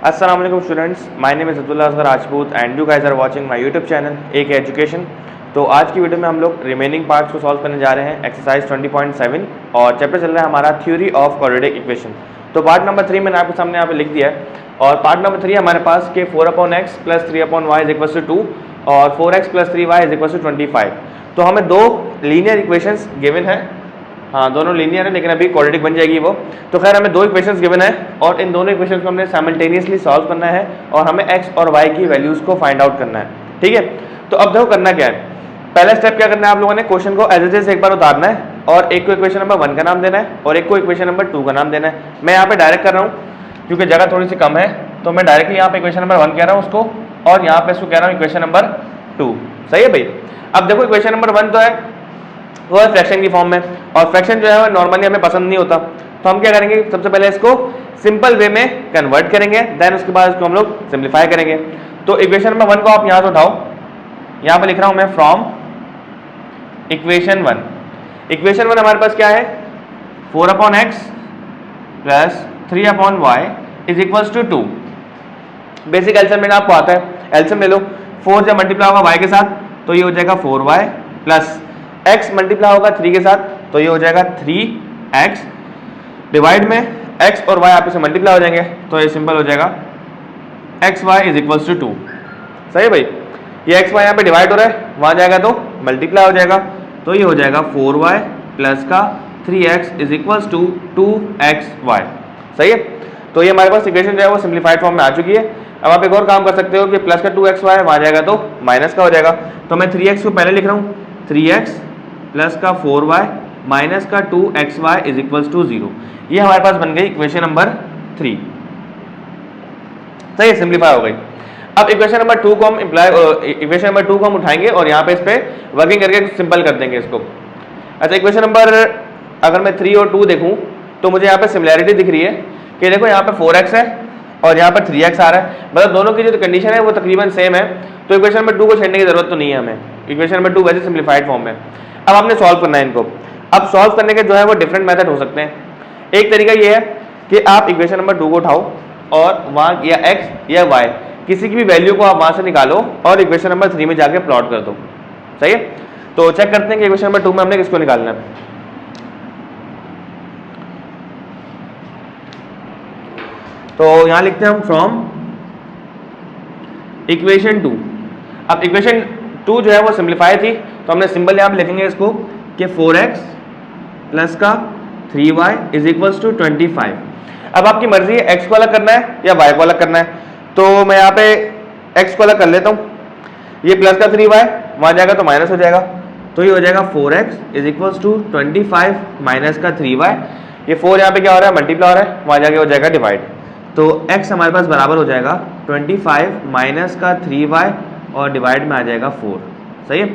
अस्सलाम वालेकुम students, my name is Abdullah Asghar Rajput and you guys are watching my YouTube channel एक education. तो आज की वीडियो में हम लोग रिमेनिंग पार्ट्स को सॉल्व करने जा रहे हैं, एक्सरसाइज 20.7 और चैप्टर चल रहा है हमारा थ्योरी ऑफ क्वाड्रेटिक इक्वेशन। तो पार्ट नंबर 3 मैंने आपके सामने यहाँ पे लिख दिया है और पार्ट नंबर 3 हमारे पास के 4/x plus 3/y is equal to 2 और 4x plus 3y is equal to 25। तो हमें दो लीनियर इक्वेशंस गिवन है, हाँ दोनों लीनियर है लेकिन अभी क्वाड्रेटिक बन जाएगी वो। तो खैर हमें दो इक्वेशंस गिवन है और इन दोनों इक्वेशंस को हमने साइमल्टेनियसली सॉल्व करना है और हमें x और y की वैल्यूज को फाइंड आउट करना है, ठीक है। तो अब देखो करना क्या है, पहला स्टेप क्या करना है, आप लोगों ने क्वेश्चन को एज इट इज एक बार उतारना है और एक को इक्वेशन नंबर 1 का नाम देना है और एक को इक्वेशन नंबर 2 का नाम देना है। मैं यहाँ पे डायरेक्ट कर रहा हूँ क्योंकि जगह थोड़ी सी कम है, तो मैं डायरेक्टली यहाँ पे इक्वेशन नंबर 1 कह रहा हूँ उसको और यहाँ पे इसको कह रहा हूँ इक्वेशन नंबर 2। सही है भाई। अब देखो इक्वेशन नंबर 1 तो है वो है फ्रैक्शन की फॉर्म में और फ्रैक्शन जो है नॉर्मली हमें पसंद नहीं होता, तो हम क्या करेंगे, सबसे पहले इसको सिंपल वे में कन्वर्ट करेंगे, देन उसके बाद इसको हम लोग सिंप्लीफाई करेंगे। तो इक्वेशन नंबर 1 को आप यहाँ से उठाओ, यहाँ पे लिख रहा हूँ मैं फ्रॉम इक्वेशन 1। इक्वेशन 1 हमारे पास क्या है, 4/x plus 3/y is equal to 2। Basic एल्सियम में आपको आता है, एल्सियम ले लो, 4 जब मल्टीप्लाई होगा y के साथ तो ये हो जाएगा 4y प्लस x मल्टीप्लाई होगा 3 के साथ तो ये हो जाएगा 3x, डिवाइड में x और y आपस में मल्टीप्लाई हो जाएंगे तो ये सिंपल हो जाएगा xy इज इक्वल टू 2। सही है भाई, ये xy यहाँ पे डिवाइड हो रहा है, वहाँ जाएगा तो मल्टीप्लाई हो जाएगा तो ये हो जाएगा 4y प्लस का 3x is equal to 2xy। सही है, तो ये हमारे पास इक्वेशन जो है वो सिंप्लीफाइड फॉर्म में आ चुकी है। अब आप एक और काम कर सकते हो कि प्लस का 2xy वहाँ जाएगा तो माइनस का हो जाएगा, तो मैं 3x को पहले लिख रहा हूँ, 3x प्लस का 4y माइनस का 2xy इज इक्वल टू 0। ये हमारे पास बन गई इक्वेशन नंबर 3। सही है, सिंप्लीफाई हो गई। अब इक्वेशन नंबर 2 को हम इक्वेशन नंबर 2 को हम उठाएंगे और यहाँ पे इस पे वर्किंग करके सिंपल कर देंगे इसको। अच्छा, इक्वेशन नंबर अगर मैं 3 और 2 देखूँ तो मुझे यहाँ पे सिमिलैरिटी दिख रही है कि देखो यहाँ पे 4x है और यहाँ पर 3x आ रहा है, मतलब दोनों की जो कंडीशन है वो तकरीबन सेम है, तो इक्वेशन नंबर 2 को छेड़ने की जरूरत तो नहीं है हमें। इक्वेशन नंबर 2 वैसे सिंप्लीफाइड फॉर्म में। अब आपने सॉल्व करना है इनको। अब सॉल्व करने के जो है वो डिफरेंट मेथड हो सकते हैं। एक तरीका ये है कि आप इक्वेशन नंबर 2 को उठाओ और वहाँ या x या y किसी की भी वैल्यू को आप वहाँ से निकालो और इक्वेशन नंबर 3 में जाके प्लॉट कर दो। सही है, तो चेक करते हैं कि इक्वेशन नंबर 2 में हमने किसको निकालना है। तो यहाँ लिखते हैं हम फ्रॉम इक्वेशन 2। अब इक्वेशन 2 जो है वो सिंप्लीफाई थी तो हमने सिंपल यहाँ पे लिखेंगे इसको कि 4x प्लस का 3y इज इक्वल्स टू 25। अब आपकी मर्जी है x को अलग करना है या y को अलग करना है, तो मैं यहाँ पे x को अलग कर लेता हूँ। ये प्लस का 3y वहाँ जाएगा तो माइनस हो जाएगा, तो ये हो जाएगा 4x is equals to 25 minus का 3y। ये 4 यहाँ पे क्या हो रहा है, मल्टीप्लाई हो रहा है, वहाँ जाके हो जाएगा डिवाइड, तो x हमारे पास बराबर हो जाएगा 25 माइनस का 3y और डिवाइड में आ जाएगा 4। सही है,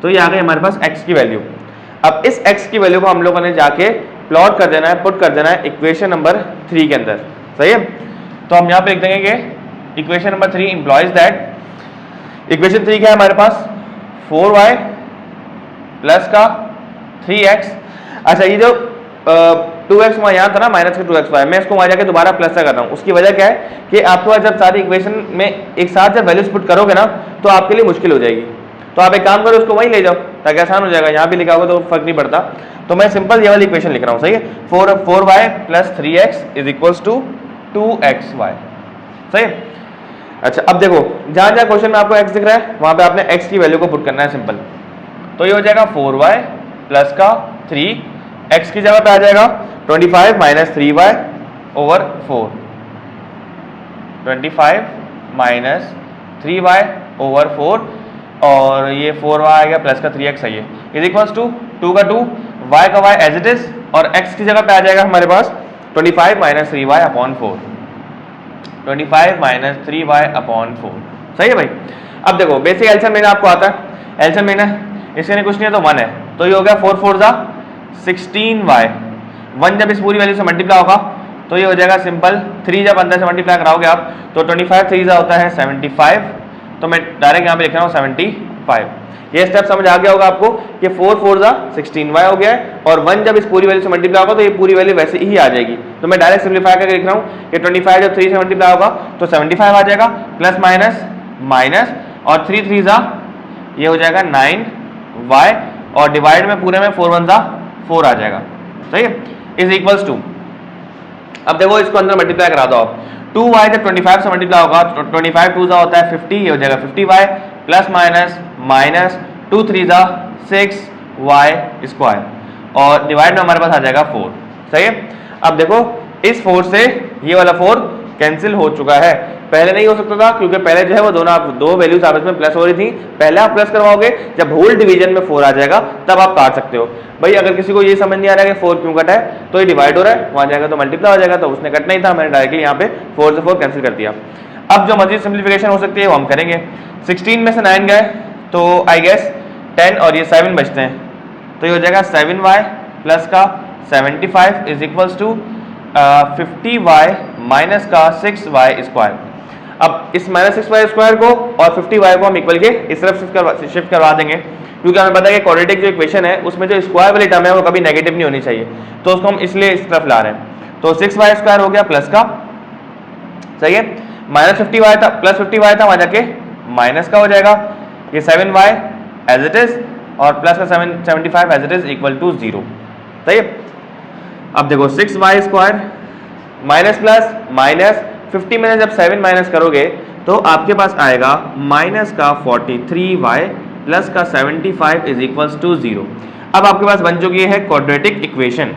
तो ये आ गई हमारे पास x की वैल्यू। अब इस x की वैल्यू को हम लोगों ने जाके प्लॉट कर देना है, पुट कर देना है इक्वेशन नंबर 3 के अंदर। सही है, तो हम यहाँ पे लिख देंगे कि equation number 3 employees that equation 3 क्या है हमारे पास, 4y प्लस का 3x। अच्छा, ये जो 2x वहाँ यहाँ था ना माइनस का 2xy, मैं इसको वहाँ जाके दोबारा प्लस का कर रहा हूँ। उसकी वजह क्या है कि आपके पास जब सारी इक्वेशन में एक साथ जब वैल्यूज पुट करोगे ना तो आपके लिए मुश्किल हो जाएगी, तो आप एक काम करो उसको वहीं ले जाओ ताकि आसान हो जाएगा। यहाँ भी लिखा होगा तो फर्क नहीं पड़ता, तो मैं सिंपल ये वाली इक्वेशन लिख रहा हूँ। सही है, 4y plus 3x is equals to 2xy। सही है। अच्छा, अब देखो जहाँ जहाँ क्वेश्चन में आपको x दिख रहा है वहाँ पे आपने x की वैल्यू को पुट करना है सिंपल, तो ये हो जाएगा 4y प्लस का 3, x की जगह पे आ जाएगा 25 minus 3y over 4, 25 minus 3y over 4 और ये 4y आ गया प्लस का 3x है, ये इज इक्वल्स टू 2 का 2, y का y एज इट इज और x की जगह पे आ जाएगा हमारे पास 25 minus 3y upon 4, 25 minus 3y upon 4। सही है भाई। अब देखो बेसिक एल्सियम लेना आपको आता है, एल्सियम लेना है, इसके लिए कुछ नहीं है तो 1 है, तो ये हो गया 4 4 जा 16y। 1 जब इस पूरी वैल्यू से मल्टीप्लाई होगा तो ये हो जाएगा सिंपल, 3 जब अंदर से मल्टीप्लाई कराओगे आप तो 25 3 जा होता है 75, तो मैं डायरेक्ट यहाँ पे लिख रहा हूँ 75 5। ये स्टेप समझ आ गया होगा आपको कि 4 4 जा 16y हो गया है, और 1 जब इस पूरी वैल्यू से मल्टीप्लाई होगा तो ये पूरी वैल्यू वैसे ही आ जाएगी। तो मैं डायरेक्ट सिंप्लीफाई करके लिख रहा हूँ कि 25 जब 3 से मल्टीप्लाई होगा तो 75 आ जाएगा, प्लस माइनस माइनस, और 3 3 जा ये हो जाएगा 9y, और डिवाइड में पूरे में 4 1 जा 4 आ जाएगा, सही है, इज इक्वल्स टू। अब देखो इसको अंदर मल्टीप्लाई करा दो आप, 2y जब 25 से मल्टीप्लाई होगा तो 25 2 जा होता है 50, ये हो जाएगा 50y, प्लस माइनस माइनस 2 3 जा 6y स्क्वायर, और डिवाइड में हमारे पास आ जाएगा 4, सही है। अब देखो इस 4 से ये वाला 4 कैंसिल हो चुका है, पहले नहीं हो सकता था क्योंकि पहले जो है वो दोनों दो वैल्यूज आपस में प्लस हो रही थी। पहले आप प्लस करवाओगे, जब होल डिवीजन में 4 आ जाएगा तब आप काट सकते हो। भाई अगर किसी को ये समझ नहीं आ रहा है कि 4 क्यों कटा है, तो ये डिवाइड हो रहा है, वहां जाएगा तो मल्टीप्लाई हो जाएगा, तो उसने कटना ही था, मैंने डायरेक्टली यहाँ पे 4 से 4 कैंसिल कर दिया। अब जो मजीद सिंप्लीफिकेशन हो सकती है वो हम करेंगे। 16 में से 9 गए तो आई गेस 10 और ये 7 बचते हैं, तो ये हो जाएगा 7y प्लस का 75 is equals to 50y minus का 6y स्क्वायर। अब इस माइनस 6y स्क्वायर को और 50y को हम इक्वल के इस तरफ शिफ्ट करवा देंगे, क्योंकि हमें पता है कि क्वाड्रेटिक जो इक्वेशन है उसमें जो स्क्वायर वाली टर्म है वो कभी नेगेटिव नहीं होनी चाहिए, तो उसको हम इसलिए इस तरफ ला रहे हैं। तो 6y स्क्वायर हो गया प्लस का, सही है, माइनस 50y था, प्लस 50y था, वहां जाके माइनस का हो जाएगा, ये 7y एज इट इज, और प्लस का 75 as it is equal to 0, सही है। अब देखो 6y square minus plus minus 50 में जब 7 माइनस करोगे तो आपके पास आएगा माइनस का 43y प्लस का 75 इज इक्वल्स टू 0। अब आपके पास बन चुकी है क्वाड्रेटिक इक्वेशन।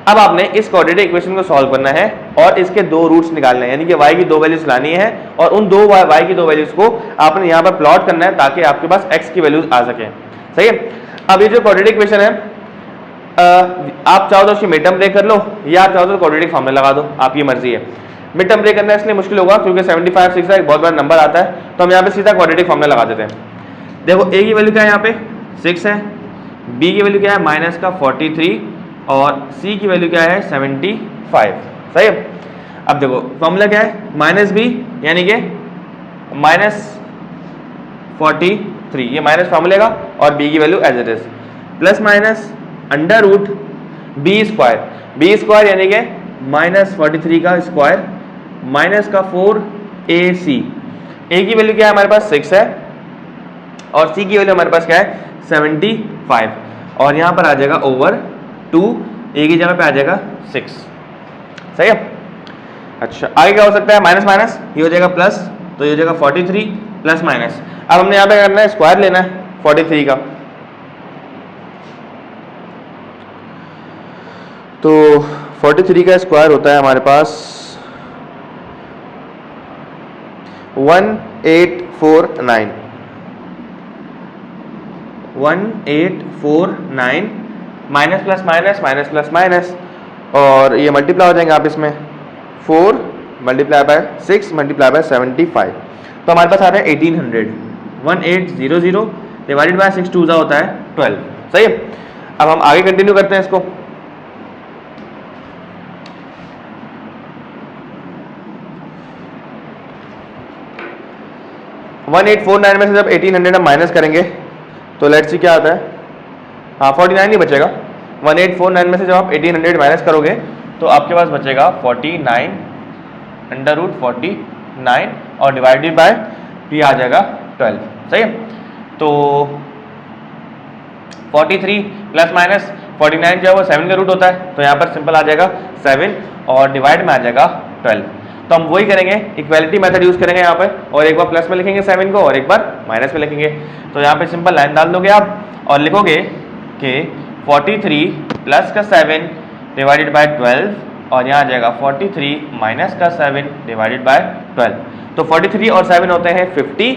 अब आपने इस क्वाड्रेटिक इक्वेशन को सॉल्व करना है और इसके दो रूट्स निकालने हैं, यानी कि y की दो वैल्यूज लानी है और उन दो y की दो वैल्यूज को आपने यहाँ पर प्लॉट करना है ताकि आपके पास x की वैल्यूज आ सके, सही है। अब ये जो क्वाड्रेटिक इक्वेशन है आप चाहो तो उसकी मिड टर्म ब्रेक कर लो या आप चाहो तो क्वाड्रेटिक फॉर्मूला लगा दो, आपकी मर्जी है। मिड टर्म ब्रेक करना इसलिए मुश्किल होगा क्योंकि 75 6 एक बहुत बड़ा नंबर आता है, तो हम यहाँ पे सीधा क्वाड्रेटिक फॉर्मूला लगा देते हैं। देखो a की वैल्यू क्या है, यहाँ पे 6 है, b की वैल्यू क्या है माइनस का 43, और c की वैल्यू क्या है 75, सही है। अब देखो फॉर्मूला क्या है, माइनस b यानी कि माइनस 43, ये माइनस फॉर्मूले का, और b की वैल्यू as it is, plus minus under root b square यानी कि माइनस 43 का स्क्वायर माइनस का 4ac। a की वैल्यू क्या है हमारे पास 6 है और c की वैल्यू हमारे पास क्या है 75, और यहाँ पर आ जाएगा ओवर 2, a की जगह पे आ जाएगा 6, सही है। अच्छा आगे क्या हो सकता है, माइनस माइनस ये हो जाएगा प्लस, तो ये हो जाएगा 43 प्लस माइनस। अब हमने यहाँ पे करना है स्क्वायर लेना है 43 का, तो 43 का स्क्वायर होता है हमारे पास 1849 minus plus minus minus plus minus, और ये मल्टीप्लाई हो जाएंगे आप इसमें 4 मल्टीप्लाई बाय 6 मल्टीप्लाई बाय 75, तो हमारे पास आ रहा है 1800 डिवाइडेड बाय 6 2 होता है 12, सही है। अब हम आगे कंटिन्यू करते हैं इसको। वन 1849 में से जब 1800 हम माइनस करेंगे तो लेट्स सी क्या आता है, हाँ 49 ही बचेगा। 1849 में से जब आप 1800 माइनस करोगे तो आपके पास बचेगा 49 अंडर रूट 49 और डिवाइडेड बाय ये आ जाएगा 12, सही है। तो 43 प्लस माइनस 49 जो है वो 7 का रूट होता है, तो यहाँ पर सिंपल आ जाएगा 7 और डिवाइड में आ जाएगा 12। तो हम वही करेंगे, इक्वालिटी मेथड यूज करेंगे यहाँ पे, और एक बार प्लस में लिखेंगे 7 को और एक बार माइनस में लिखेंगे। तो यहाँ पे सिंपल लाइन डाल दोगे आप और लिखोगे कि 43 प्लस का 7 डिवाइडेड बाय 12, और यहाँ आ जाएगा 43 माइनस का 7 डिवाइडेड बाय 12। तो 43 और 7 होते हैं 50,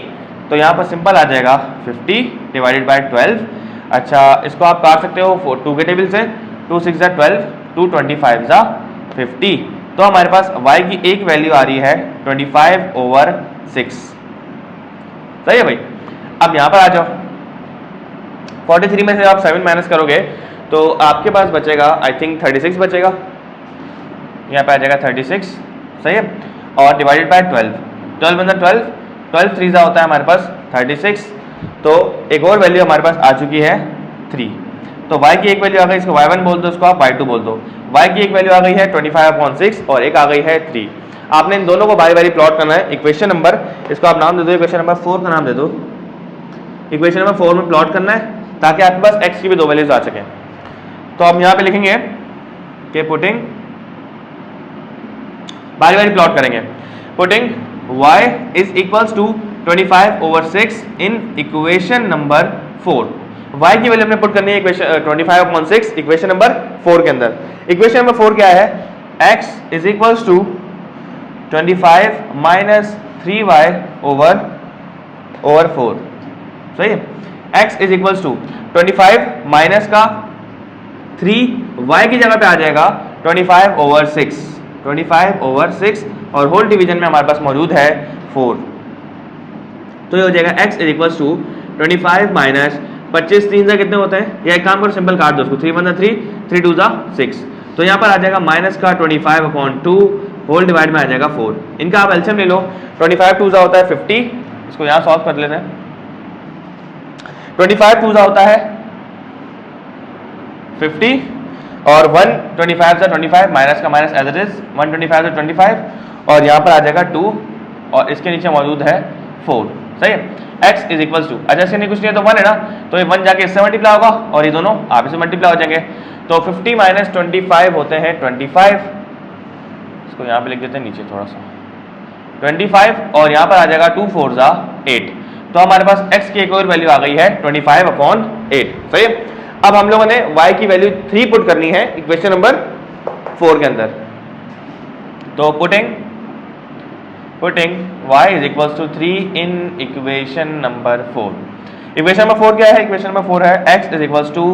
तो यहाँ पर सिंपल आ जाएगा 50 डिवाइडेड बाय 12। अच्छा इसको आप काट सकते हो 2 के टेबल से, 2 6 ज़ा 12, 2 25 ज़ा 50, तो हमारे पास y की एक वैल्यू आ रही है 25/6, सही है भाई। अब यहाँ पर आ जाओ, 43 में से आप 7 माइनस करोगे तो आपके पास बचेगा आई थिंक 36 बचेगा, यहाँ पे आ जाएगा 36, सही है, और डिवाइडेड बाय 12, 12 बंदा 12 3 ज़ा होता है हमारे पास 36, तो एक और वैल्यू हमारे पास आ चुकी है 3। तो y की एक वैल्यू आ गई, इसको y1 बोल दो, इसको आप y2 बोल दो। y की एक वैल्यू आ गई है 25/6 और एक आ गई है 3। आपने इन दोनों को बारी बारी प्लॉट करना है। इक्वेशन नंबर, इसको आप नाम दे दो, इक्वेशन नंबर 4 का नाम दे दो। इक्वेशन नंबर 4 में प्लॉट करना है ताकि आपके पास x की भी दो वैल्यूज आ सकें। तो हम यहाँ पे लिखेंगे कि पुटिंग, बारी बारी प्लॉट करेंगे। Putting y is equals to 25/6 in equation number 4। y की वैल्यू हमने पुट करनी है इक्वेशन 25/6 इक्वेशन नंबर 4 के अंदर। इक्वेशन नंबर 4 क्या है? x is equals to 25 minus 3y over 4। सही है। x is equals to 25 minus का 3 y की जगह पे आ जाएगा 25/6, 25/6 और होल डिवीजन में हमारे पास मौजूद है 4। तो ये हो जाएगा x is equals to 25 minus 25 3 से कितने होते हैं? या एक काम करो, सिंपल काट दो उसको, 3 1 3, 3 2 6। तो यहाँ पर आ जाएगा माइनस का 25/2 होल डिवाइड में आ जाएगा 4। इनका आप एलसीएम ले लो। 25 2 होता है 50, इसको यहाँ सॉल्व कर लेते हैं। 25 2 होता है 50 और 1 25 से 25 माइनस का माइनस एज इट इज 125 से 25 और यहाँ पर आ जाएगा 2 और इसके नीचे मौजूद है 4। सही है। x इज इक्वल्स टू, अच्छा इसके नहीं कुछ नहीं है तो 1 है ना, तो ये 1 जाके इससे मल्टीप्लाई होगा और ये दोनों आप इससे मल्टीप्लाई हो जाएंगे। तो 50 माइनस 25 होते हैं 25, इसको यहाँ पे लिख देते हैं नीचे थोड़ा सा 25 और यहाँ पर आ जाएगा 2 4 8। तो हमारे पास x की एक और वैल्यू आ गई है 25/8। सही है। अब हम लोगों ने y की वैल्यू 3 पुट करनी है इक्वेशन नंबर 4 के अंदर। तो putting y is equals to 3 in equation number 4। Equation number 4 क्या है? इक्वेशन नंबर 4 है x is equals to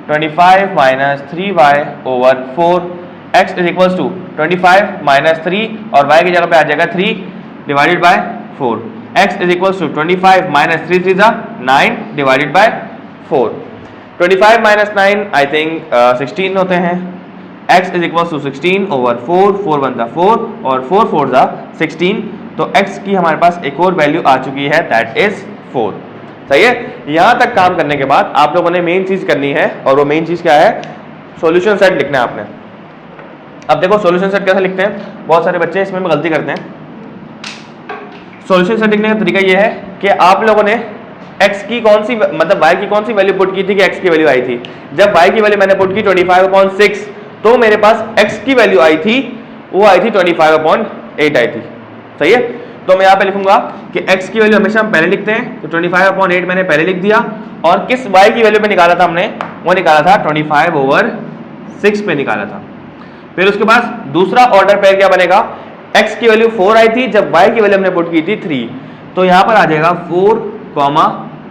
25 minus 3y over 4। x is equals to 25 minus 3 और y की जगह पे आ जाएगा 3 divided by 4। x is equals to 25 minus 3 3 9 divided by 4। 25 minus 9 I think 16 होते हैं। x is equals to 16 over 4, 4 1 4 और 4 4 16। तो x की हमारे पास एक और वैल्यू आ चुकी है, दैट इज 4। सही है। यहाँ तक काम करने के बाद आप लोगों ने मेन चीज करनी है और वो मेन चीज क्या है? सॉल्यूशन सेट लिखना है आपने। अब देखो सॉल्यूशन सेट कैसे लिखते हैं, बहुत सारे बच्चे इसमें भी गलती करते हैं। सॉल्यूशन सेट लिखने का तरीका ये है कि आप लोगों ने x की कौन सी मतलब y की कौन सी वैल्यू पुट की थी कि x की वैल्यू आई थी। जब y की वैल्यू मैंने पुट की 25/6 तो मेरे पास x की वैल्यू आई थी, वो आई थी 25/8 आई थी। सही है। तो मैं यहाँ पे लिखूंगा कि x की वैल्यू हमेशा हम पहले लिखते हैं, तो 25/8 मैंने पहले लिख दिया और किस y की वैल्यू पे निकाला था हमने, वो निकाला था 25/6 पे निकाला था। फिर उसके बाद दूसरा ऑर्डर पेयर क्या बनेगा? x की वैल्यू 4 आई थी जब y की वैल्यू हमने पुट की थी 3, तो यहाँ पर आ जाएगा 4,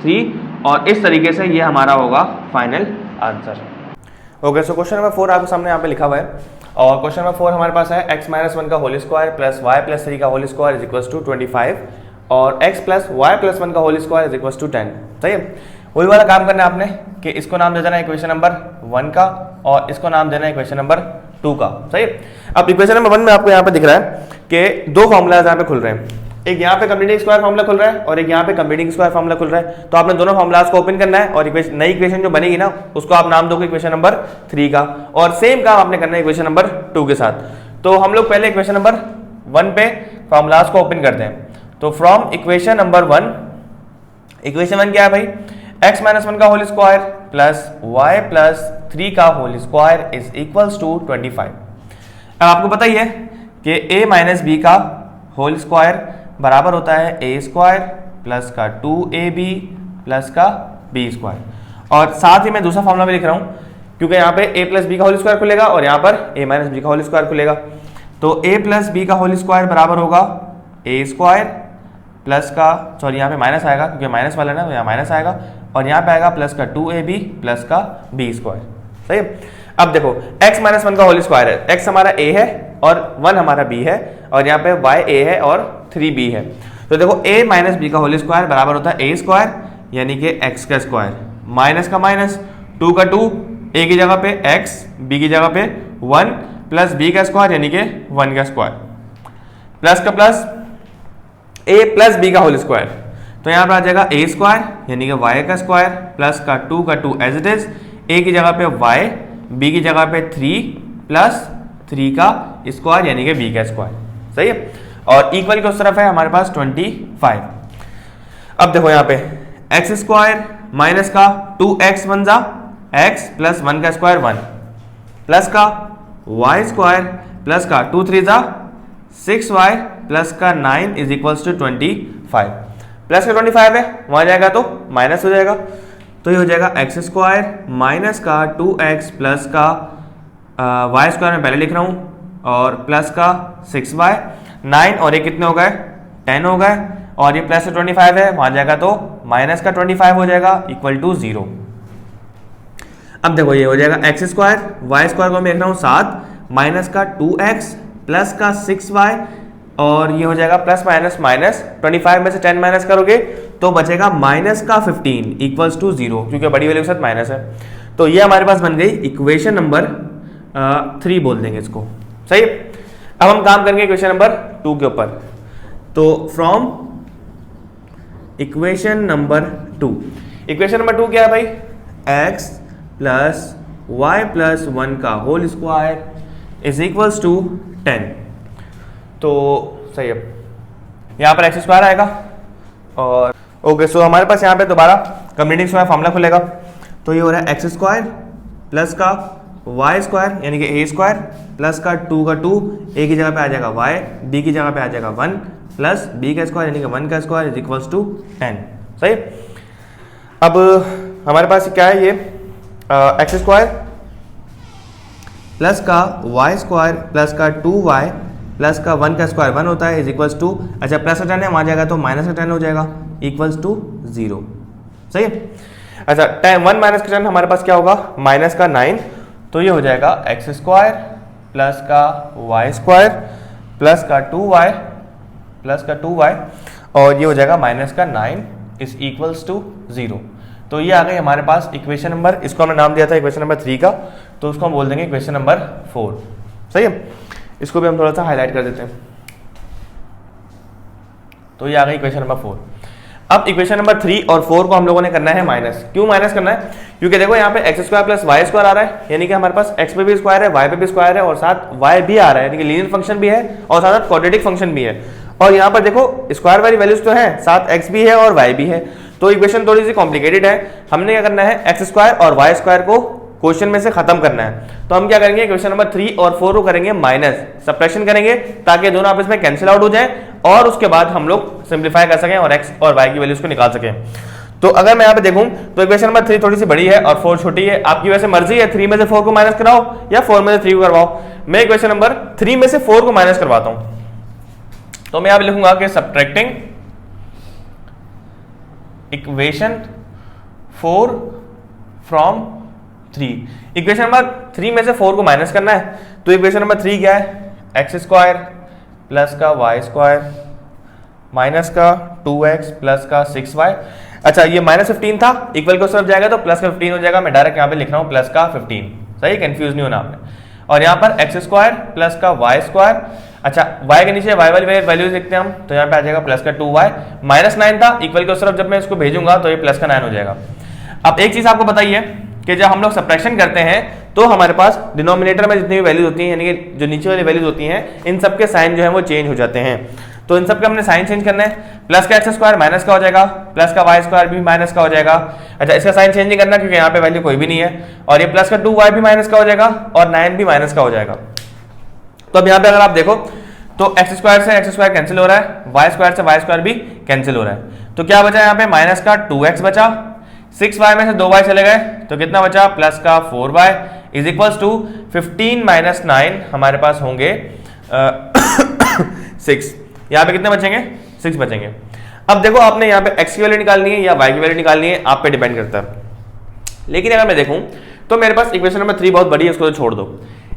3 और इस तरीके से ये हमारा होगा final answer. Okay, so question number 4 आपके सामने यहाँ पे लिखा हुआ है और क्वेश्चन नंबर 4 हमारे पास है x माइनस 1 का whole square plus y plus 3 का whole square is equals to 25 और x प्लस y प्लस 1 का whole square is equals to 10। सही है। वही वाला काम करना है आपने कि इसको नाम दे देना है इक्वेशन नंबर 1 का और इसको नाम देना है इक्वेशन नंबर 2 का। सही है। अब इक्वेशन नंबर 1 में आपको यहाँ पे दिख रहा है कि दो फॉर्मूलाज यहाँ पे खुल रहे हैं, एक यहाँ पे कंप्लीटिंग स्क्वायर फार्मूला खुल रहा है और एक यहाँ पे कंप्लीटिंग स्क्वायर फार्मूला खुल रहा है। तो आपने दोनों फार्मूलाज को ओपन करना है और नई इक्वेशन जो बनेगी ना उसको आप नाम दोगे इक्वेशन नंबर 3 का और सेम काम आपने करना है इक्वेशन नंबर 2 के साथ। तो हम लोग पहले इक्वेशन नंबर 1 पे फार्मूलाज को ओपन करते हैं। तो फ्रॉम इक्वेशन नंबर 1, इक्वेशन 1 क्या है भाई? x माइनस 1 का whole square plus y plus 3 का whole square is equals to 25। अब आपको पता ही है कि a माइनस बी का होल स्क्वायर बराबर होता है a स्क्वायर प्लस का 2ab प्लस का b स्क्वायर। और साथ ही मैं दूसरा फॉर्मूला भी लिख रहा हूँ क्योंकि यहाँ पे a प्लस बी का होल स्क्वायर खुलेगा और यहाँ पर a माइनस बी का होल स्क्वायर खुलेगा। तो a प्लस बी का होल स्क्वायर बराबर होगा a स्क्वायर प्लस का, सॉरी यहाँ पे माइनस आएगा क्योंकि माइनस वाला है ना, तो यहाँ माइनस आएगा और यहाँ पे आएगा प्लस का 2ab प्लस का b स्क्वायर। सही है। अब देखो x माइनस 1 का होल स्क्वायर है, x हमारा a है और 1 हमारा b है और यहाँ पे y a है और 3b है। तो देखो a माइनस बी का होल स्क्वायर बराबर होता है a स्क्वायर यानी कि x का स्क्वायर माइनस का माइनस 2 का 2, a की जगह पे x, b की जगह पे 1 प्लस b का स्क्वायर यानी कि 1 का स्क्वायर प्लस का प्लस a प्लस b का होल स्क्वायर। तो यहाँ पर आ जाएगा ए स्क्वायर यानी कि वाई का स्क्वायर प्लस का 2 एज इट इज, ए की जगह पे वाई, बी की जगह पे 3 प्लस 3 का स्क्वायर यानी कि बी का स्क्वायर। सही है, और इक्वल की उस तरफ है हमारे पास 25। अब देखो यहाँ पे एक्स स्क्वायर माइनस का 2x बन जा x प्लस 1 का स्क्वायर 1 प्लस का वाई स्क्वायर प्लस का 2 3 जा 6y प्लस का 9 इज इक्वल्स टू 25। प्लस का 25 है, वहां जाएगा तो माइनस हो जाएगा, तो ये हो जाएगा एक्स स्क्वायर माइनस का 2x प्लस का वाई स्क्वायर में पहले लिख रहा हूँ और प्लस का 6y 9 और ये कितने हो गए 10 हो गए, और ये प्लस का 25 है, वहां जाएगा तो माइनस का 25 हो जाएगा इक्वल टू 0। अब देखो ये हो जाएगा एक्स स्क्वायर वाई स्क्वायर को मैं लिख रहा हूँ 7 माइनस का 2x प्लस का 6y, और ये हो जाएगा प्लस माइनस माइनस 25 में से 10 माइनस करोगे तो बचेगा माइनस का 15 इक्वल्स टू 0, क्योंकि बड़ी वैल्यू के साथ माइनस है। तो ये हमारे पास बन गई इक्वेशन नंबर 3 बोल देंगे इसको। सही, अब हम काम करेंगे इक्वेशन नंबर 2 के ऊपर। तो from equation number 2, equation number 2 क्या है भाई, x प्लस वाई प्लस 1 का whole square is equals to 10। तो सही है, यहाँ पर एक्स स्क्वायर आएगा और ओके, सो हमारे पास यहाँ पे दोबारा कम्युनिटी स्क्वायर फॉर्मूला खुलेगा। तो ये हो रहा है एक्स स्क्वायर प्लस का वाई स्क्वायर यानी कि ए स्क्वायर प्लस का 2 का 2, ए की जगह पे आ जाएगा वाई, बी की जगह पे आ जाएगा 1 प्लस बी का स्क्वायर यानी कि 1 का स्क्वायर इज इक्वल्स टू 10। सही, अब हमारे पास क्या है, ये एक्स स्क्वायर प्लस का वाई स्क्वायर प्लस का 2y प्लस का 1 का स्क्वायर 1 होता है इज इक्वल्स टू, अच्छा प्लस का 10 है वहाँ जाएगा तो माइनस का 10 हो जाएगा इक्वल्स टू 0। सही है, अच्छा 1 माइनस का 10 हमारे पास क्या होगा माइनस का 9, तो ये हो जाएगा एक्स स्क्वायर प्लस का वाई स्क्वायर प्लस का 2y प्लस का 2y, और ये हो जाएगा माइनस का 9 इज इक्वल्स टू 0। तो ये आ गई हमारे पास इक्वेशन नंबर, इसको हमने नाम दिया था इक्वेशन नंबर 3 का, तो उसको हम बोल देंगे इक्वेशन नंबर 4। सही है, इसको भी हम थोड़ा सा हाईलाइट कर देते हैं। तो ये आ गई इक्वेशन नंबर 4। अब इक्वेशन नंबर 3 और 4 को हम लोगों ने करना है माइनस। क्यों माइनस करना है, क्योंकि देखो यहाँ पे X square plus Y square आ रहा है, यानी कि हमारे पास एक्स पे भी स्क्वायर है वाई पे भी स्क्वायर है और साथ वाई भी आ रहा है, यानी कि लीनियर फंक्शन भी है और साथ साथ क्वाड्रेटिक फंक्शन भी है। और यहाँ पर देखो स्क्वायर वाली वैल्यूज तो है, साथ एक्स भी है और वाई भी है, तो इक्वेशन थोड़ी सी कॉम्प्लिकेटेड है। हमने क्या करना है, एक्स स्क्वायर और वाई स्क्वायर को क्वेश्चन में से खत्म करना है। तो हम क्या करेंगे, क्वेश्चन नंबर 3 और 4 को करेंगे माइनस, सब्ट्रैक्शन करेंगे ताकि दोनों आपस में कैंसिल आउट हो जाए और उसके बाद हम लोग सिंप्लीफाई कर सकें और एक्स और वाई की वैल्यूज को निकाल सकें। तो अगर मैं यहाँ पे देखूं तो इक्वेशन नंबर 3 थोड़ी सी बड़ी है और 4 छोटी है, आपकी वैसे मर्जी है 3 में से 4 को माइनस कराओ या 4 में से 3 को करवाओ। मैं इक्वेशन नंबर 3 में से 4 को माइनस करवाता हूं, तो मैं यहाँ पे लिखूंगा कि subtracting equation 4 from 3। Equation number 3 में से 4 को माइनस करना है, तो इक्वेशन नंबर 3 क्या है, एक्स स्क्वायर प्लस का वाई स्क्वायर माइनस का 2x प्लस का 6y। अच्छा ये माइनस 15 था, इक्वल को तरफ जाएगा तो प्लस का 15 हो जाएगा, मैं डायरेक्ट यहाँ पे लिख रहा हूँ प्लस का 15। सही, कंफ्यूज नहीं होना आपने। और यहाँ पर एक्स स्क्वायर प्लस का वाई स्क्वायर, अच्छा y के नीचे y वाली वैल्यूज लिखते हैं हम, तो यहाँ पे आ जाएगा प्लस का 2y, माइनस 9 था, इक्वल की तरफ जब मैं इसको भेजूंगा तो ये प्लस का 9 हो जाएगा। अब एक चीज आपको बताइए कि जब हम लोग सब्ट्रैक्शन करते हैं तो हमारे पास डिनोमिनेटर में जितनी भी वैल्यूज होती हैं, यानी कि जो नीचे वाली वैल्यूज होती हैं, इन सब के साइन जो है वो चेंज हो जाते हैं। तो इन सब के हमने साइन चेंज करना है, प्लस का एक्स स्क्वायर माइनस का हो जाएगा, प्लस का वाई स्क्वायर भी माइनस का हो जाएगा। अच्छा इसका साइन चेंज नहीं करना क्योंकि यहाँ पे वैल्यू कोई भी नहीं है, और ये प्लस का 2y भी माइनस का हो जाएगा और 9 भी माइनस का हो जाएगा। तो अब यहाँ पे अगर आप देखो तो एक्स स्क्वायर से एक्स स्क्वायर कैंसिल हो रहा है, वाई स्क्वायर से वाई स्क्वायर भी कैंसिल हो रहा है, तो क्या बचा यहाँ पे माइनस का 2x बचा, 6y में से 2y चले गए तो कितना बचा प्लस का 4y is equals to 15 minus 9 हमारे पास होंगे 6। यहाँ पे कितने बचेंगे, 6 बचेंगे। अब देखो आपने यहाँ पे x की वैल्यू निकालनी है या y की वैल्यू निकालनी है, आप पे डिपेंड करता है। लेकिन अगर मैं देखूं तो मेरे पास इक्वेशन नंबर 3 बहुत बड़ी है, उसको तो छोड़ दो।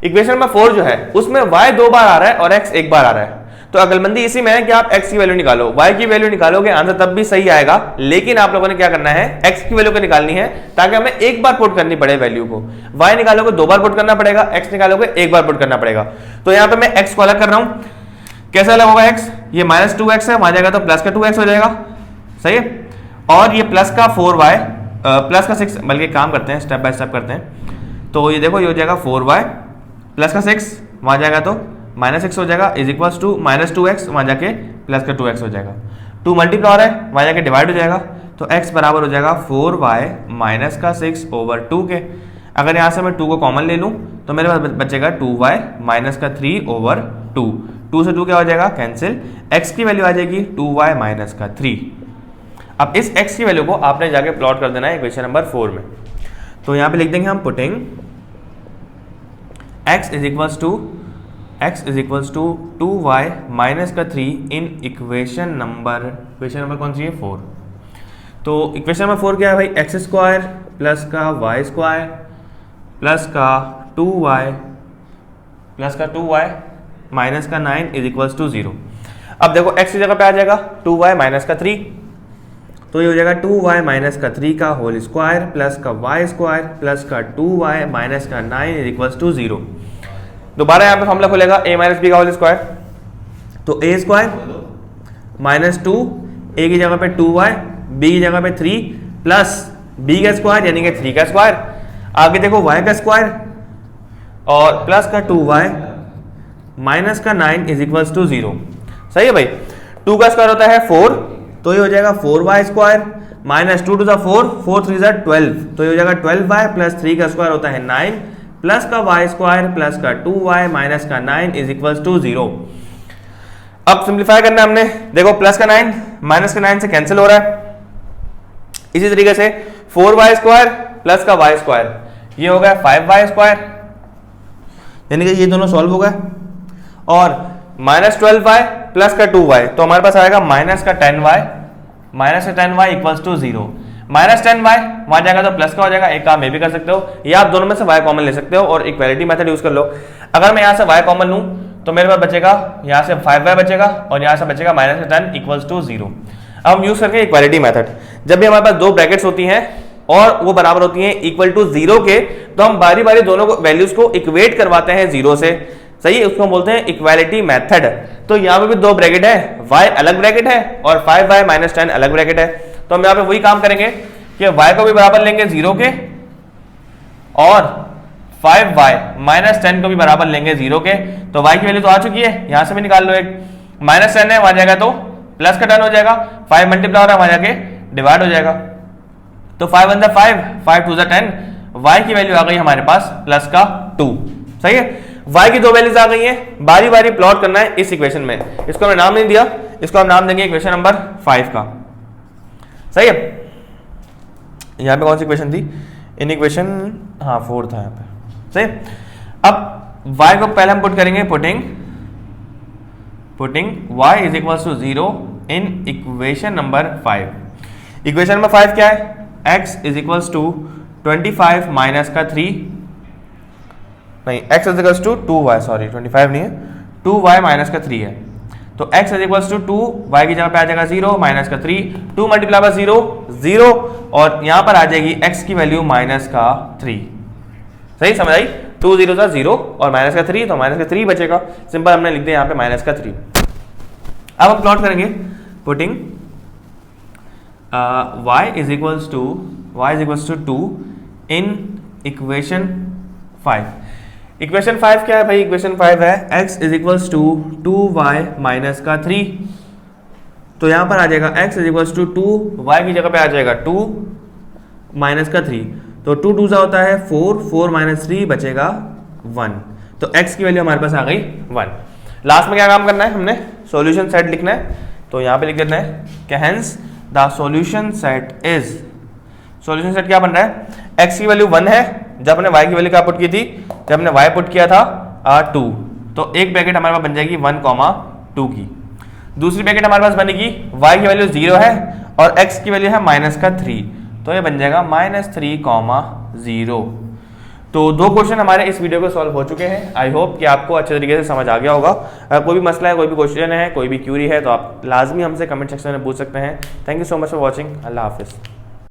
इक्वेशन नंबर 4 जो है उसमें y 2 बार आ रहा है और x 1 बार आ रहा है, तो अकलमंदी इसी में है कि आप x की वैल्यू निकालो, y की वैल्यू निकालोगे आंसर तब भी सही आएगा, लेकिन आप लोगों ने क्या करना है, x की वैल्यू को निकालनी है ताकि हमें एक बार पुट करनी पड़े वैल्यू को। y निकालोगे 2 बार पुट करना पड़ेगा, x निकालोगे 1 बार पुट करना पड़ेगा। तो यहाँ पे मैं x को अलग कर रहा हूं, कैसे अलग होगा x, ये -2x है, वहां जाएगा तो प्लस का 2x हो जाएगा। सही है, और ये प्लस का 4y प्लस का 6, बल्कि काम करते हैं स्टेप बाय स्टेप करते हैं। तो ये देखो ये हो जाएगा 4y प्लस का 6 वहाँ जाएगा तो -6 हो जाएगा इज इक्वल्स टू -2x वहाँ जाके प्लस का 2x हो जाएगा। 2 मल्टीप्लाई है वहाँ जाके डिवाइड हो जाएगा तो x बराबर हो जाएगा 4y माइनस का 6 ओवर 2 के। अगर यहाँ से मैं 2 को कॉमन ले लूँ तो मेरे पास बचेगा 2y माइनस का 3 ओवर 2। 2 से 2 क्या हो जाएगा कैंसिल, x की वैल्यू आ जाएगी 2y माइनस का 3। अब इस x की वैल्यू को आपने जाके प्लॉट कर देना है इक्वेशन नंबर 4 में। तो यहाँ पे लिख देंगे हम putting x is equals to 2y minus का 3 इन इक्वेशन नंबर कौन सी है 4। तो इक्वेशन नंबर 4 क्या है भाई, एक्स स्क्वायर प्लस का वाई स्क्वायर प्लस का 2y माइनस का 9 इज इक्वल्स टू 0। अब देखो x की जगह पे आ जाएगा 2y माइनस का 3, तो ये हो जाएगा 2y माइनस का 3 का होल स्क्वायर प्लस का y स्क्वायर प्लस का 2y माइनस का 9 इज इक्वल्स टू 0। दोबारा यहाँ पे फॉर्मूला खुलेगा a माइनस बी का होल स्क्वायर, तो a स्क्वायर माइनस 2, a की जगह पे 2y, b की जगह पे 3 प्लस b का स्क्वायर यानी कि 3 का स्क्वायर, आगे देखो y का स्क्वायर और प्लस का 2y माइनस का 9 इज इक्वल्स टू 0। सही है भाई। 2 का स्क्वायर होता है 4, तो ये हो जाएगा 4y square minus 2 to the 4, 4 3 ज़ा 12, तो ये हो जाएगा 12y प्लस 3 का स्क्वायर होता है 9 प्लस का y स्क्वायर प्लस का 2y माइनस का 9 इज इक्वल्स टू 0। अब सिंप्लीफाई करना है हमने, देखो प्लस का 9 माइनस का 9 से कैंसिल हो रहा है। इसी तरीके से 4y स्क्वायर प्लस का y स्क्वायर ये हो गया 5y स्क्वायर, यानी कि ये दोनों सॉल्व हो गए, और माइनस 12y प्लस का 2y तो हमारे पास आएगा माइनस का 10y equals to 0। Minus 10y वहां जाएगा तो प्लस का हो जाएगा, एक काम ये भी कर सकते हो, या आप दोनों में से y कॉमन ले सकते हो और इक्वालिटी मेथड यूज कर लो। अगर मैं यहाँ से y कॉमन लूँ तो मेरे पास बचेगा यहाँ से 5y बचेगा और यहाँ से बचेगा माइनस का 10 इक्वल्स टू 0। अब हम यूज करके इक्वालिटी मेथड, जब भी हमारे पास दो ब्रैकेट्स होती हैं और वो बराबर होती हैं इक्वल टू 0 के, तो हम बारी बारी दोनों को वैल्यूज को इक्वेट करवाते हैं 0 से। सही है, उसको हम बोलते हैं इक्वालिटी मेथड। तो यहाँ पे भी दो ब्रैकेट है, y अलग ब्रैकेट है और 5y माइनस 10 अलग ब्रैकेट है। तो हम यहाँ पे वही काम करेंगे कि y को भी बराबर लेंगे 0 के और 5y माइनस 10 को भी बराबर लेंगे 0 के। तो y की वैल्यू तो आ चुकी है, यहाँ से भी निकाल लो, एक माइनस 10 है वहां जाएगा तो प्लस का 10 हो जाएगा, 5 मल्टीप्लाई हो रहा है वहां जाके डिवाइड हो जाएगा, तो 5 1 5, 5 2 10, y की वैल्यू आ गई हमारे पास प्लस का 2। सही है, y की दो वैल्यूज आ गई हैं, बारी बारी प्लॉट करना है इस इक्वेशन में। इसको हमने नाम नहीं दिया, इसको हम नाम देंगे इक्वेशन नंबर 5 का। सही है, यहाँ पे कौन सी इक्वेशन थी, इन इक्वेशन 4 था यहाँ पे। सही, अब y को पहले हम पुट करेंगे, putting y is equal to 0 in equation number 5। Equation number 5 क्या है, x is equal to 25 minus का 3, नहीं x is equal to 2y, sorry 25 नहीं है, 2y माइनस का 3 है। तो x is equal to 2, y की जगह पे आ जाएगा 0 माइनस का 3, 2 मल्टीप्लाई बाय 0 0, और यहाँ पर आ जाएगी x की वैल्यू माइनस का 3। सही समझ आई, 2 0 था 0 और माइनस का 3, तो माइनस का 3 बचेगा। सिंपल हमने लिख दिया यहाँ पे माइनस का 3। अब हम प्लॉट करेंगे, putting y is equals to 2 in equation 5। Equation 5 क्या है भाई, इक्वेशन 5 है x is equals to 2y minus का 3। तो यहाँ पर आ जाएगा x is equals to 2, y की जगह पे आ जाएगा 2 माइनस का 3, तो 2 2 सा होता है 4, 4 माइनस 3 बचेगा 1। तो x की वैल्यू हमारे पास आ गई 1। लास्ट में क्या काम करना है, हमने सॉल्यूशन सेट लिखना है। तो यहाँ पे लिख देना है कि hence the solution set is, solution set क्या बन रहा है, x की वैल्यू 1 है, जब हमने y की वैल्यू क्या पुट की थी, जब हमने y पुट किया था 2, तो एक ब्रैकेट हमारे पास बन जाएगी 1, 2 की, दूसरी ब्रैकेट हमारे पास बनेगी y की वैल्यू 0 है और x की वैल्यू है माइनस का 3, तो ये बन जाएगा -3, 0। तो दो क्वेश्चन हमारे इस वीडियो को सॉल्व हो चुके हैं। आई होप कि आपको अच्छे तरीके से समझ आ गया होगा। अगर कोई भी मसला है, कोई भी क्वेश्चन है, कोई भी क्यूरी है, तो आप लाजमी हमसे कमेंट सेक्शन में पूछ सकते हैं। Thank you so much for watching. अल्लाह हाफिज़।